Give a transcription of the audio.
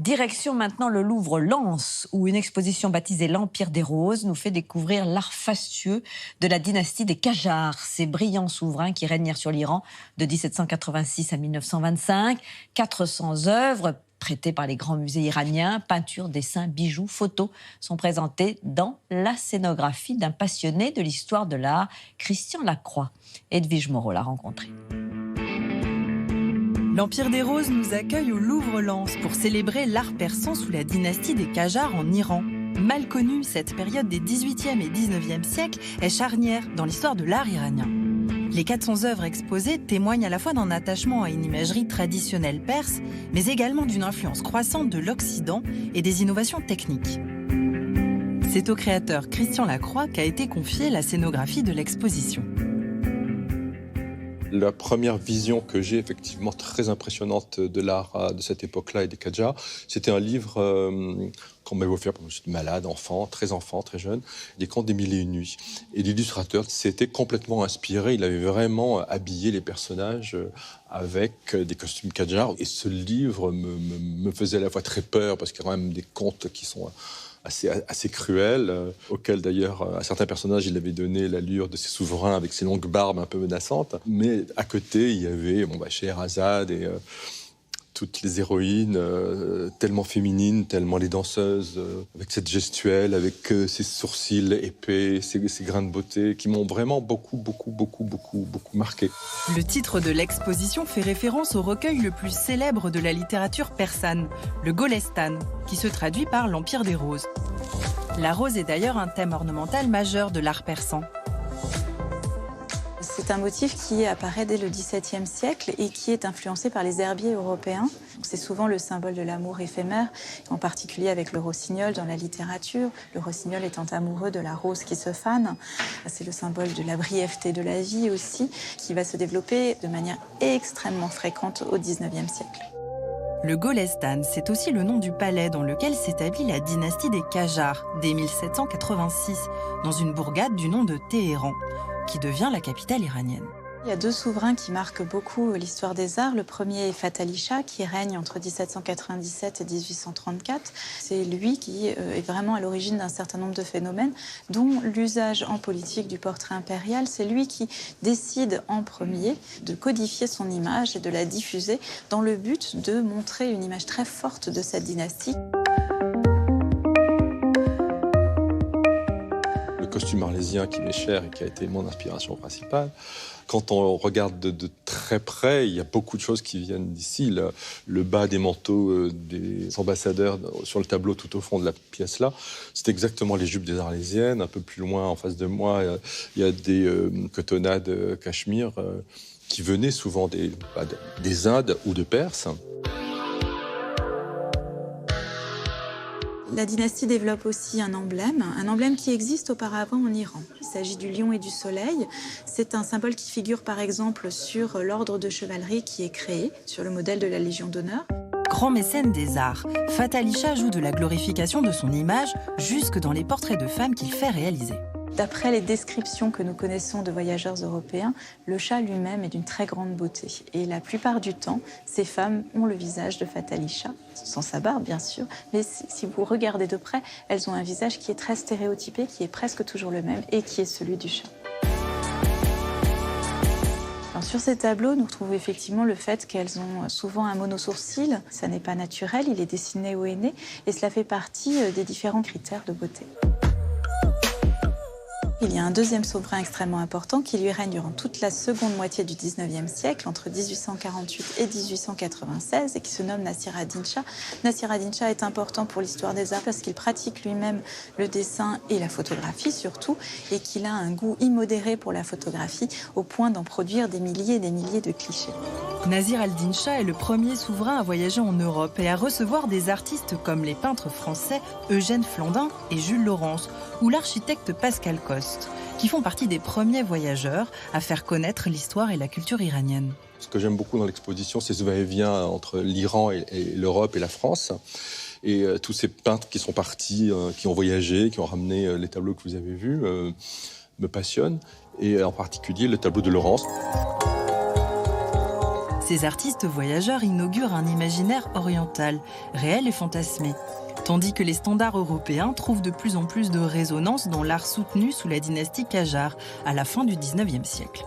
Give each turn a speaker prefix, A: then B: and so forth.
A: Direction maintenant le Louvre-Lens, où une exposition baptisée l'Empire des Roses nous fait découvrir l'art fastueux de la dynastie des Qajars, ces brillants souverains qui régnèrent sur l'Iran de 1786 à 1925. 400 œuvres prêtées par les grands musées iraniens, peintures, dessins, bijoux, photos sont présentées dans la scénographie d'un passionné de l'histoire de l'art, Christian Lacroix. Edwige Moreau l'a rencontré.
B: L'Empire des Roses nous accueille au Louvre-Lens pour célébrer l'art persan sous la dynastie des Qajars en Iran. Mal connue, cette période des 18e et 19e siècles est charnière dans l'histoire de l'art iranien. Les 400 œuvres exposées témoignent à la fois d'un attachement à une imagerie traditionnelle perse, mais également d'une influence croissante de l'Occident et des innovations techniques. C'est au créateur Christian Lacroix qu'a été confiée la scénographie de l'exposition.
C: La première vision que j'ai, effectivement très impressionnante de l'art de cette époque-là et des Qajars, c'était un livre qu'on m'avait offert quand j'étais malade, très jeune, des Contes des Mille et une Nuits. Et l'illustrateur s'était complètement inspiré, il avait vraiment habillé les personnages avec des costumes Qajars. Et ce livre me faisait à la fois très peur, parce qu'il y a quand même des contes qui sont assez cruel, auquel d'ailleurs, à certains personnages, il avait donné l'allure de ses souverains avec ses longues barbes un peu menaçantes. Mais à côté, il y avait Scheherazade et toutes les héroïnes tellement féminines, tellement les danseuses, avec cette gestuelle, avec ses sourcils épais, ses grains de beauté, qui m'ont vraiment beaucoup marqué.
B: Le titre de l'exposition fait référence au recueil le plus célèbre de la littérature persane, le Golestan, qui se traduit par l'Empire des Roses. La rose est d'ailleurs un thème ornemental majeur de l'art persan.
D: C'est un motif qui apparaît dès le XVIIe siècle et qui est influencé par les herbiers européens. C'est souvent le symbole de l'amour éphémère, en particulier avec le rossignol dans la littérature. Le rossignol étant amoureux de la rose qui se fane. C'est le symbole de la brièveté de la vie aussi, qui va se développer de manière extrêmement fréquente au XIXe siècle.
B: Le Golestan, c'est aussi le nom du palais dans lequel s'établit la dynastie des Qajars, dès 1786, dans une bourgade du nom de Téhéran, qui devient la capitale iranienne.
D: Il y a deux souverains qui marquent beaucoup l'histoire des arts. Le premier est Fatal Shah, qui règne entre 1797 et 1834. C'est lui qui est vraiment à l'origine d'un certain nombre de phénomènes, dont l'usage en politique du portrait impérial. C'est lui qui décide en premier de codifier son image et de la diffuser dans le but de montrer une image très forte de cette dynastie.
C: Le costume arlésien qui m'est cher et qui a été mon inspiration principale. Quand on regarde de très près, il y a beaucoup de choses qui viennent d'ici. Le bas des manteaux des ambassadeurs sur le tableau tout au fond de la pièce là, c'est exactement les jupes des Arlésiennes. Un peu plus loin, en face de moi, il y a des cotonnades cachemire qui venaient souvent des Indes ou de Perse.
D: La dynastie développe aussi un emblème qui existe auparavant en Iran. Il s'agit du lion et du soleil. C'est un symbole qui figure par exemple sur l'ordre de chevalerie qui est créé, sur le modèle de la Légion d'honneur.
B: Grand mécène des arts, Fatal Shah joue de la glorification de son image jusque dans les portraits de femmes qu'il fait réaliser.
D: D'après les descriptions que nous connaissons de voyageurs européens, le Shah lui-même est d'une très grande beauté. Et la plupart du temps, ces femmes ont le visage de Fatal Shah, sans sa barbe bien sûr, mais si vous regardez de près, elles ont un visage qui est très stéréotypé, qui est presque toujours le même et qui est celui du Shah. Alors, sur ces tableaux, nous retrouvons effectivement le fait qu'elles ont souvent un monosourcil. Ça n'est pas naturel, il est dessiné au henné et cela fait partie des différents critères de beauté. Il y a un deuxième souverain extrêmement important qui lui règne durant toute la seconde moitié du XIXe siècle, entre 1848 et 1896, et qui se nomme Nasir ad-Din Shah. Nasir ad-Din Shah est important pour l'histoire des arts parce qu'il pratique lui-même le dessin et la photographie surtout, et qu'il a un goût immodéré pour la photographie au point d'en produire des milliers et des milliers de clichés.
B: Nasir ad-Din Shah est le premier souverain à voyager en Europe et à recevoir des artistes comme les peintres français Eugène Flandin et Jules Laurens, ou l'architecte Pascal Coste, qui font partie des premiers voyageurs à faire connaître l'histoire et la culture iranienne.
C: Ce que j'aime beaucoup dans l'exposition, c'est ce va-et-vient entre l'Iran et l'Europe et la France. Et tous ces peintres qui sont partis, qui ont voyagé, qui ont ramené les tableaux que vous avez vus, me passionnent. Et en particulier le tableau de Laurens.
B: Ces artistes voyageurs inaugurent un imaginaire oriental, réel et fantasmé, tandis que les standards européens trouvent de plus en plus de résonance dans l'art soutenu sous la dynastie Qajar, à la fin du XIXe siècle.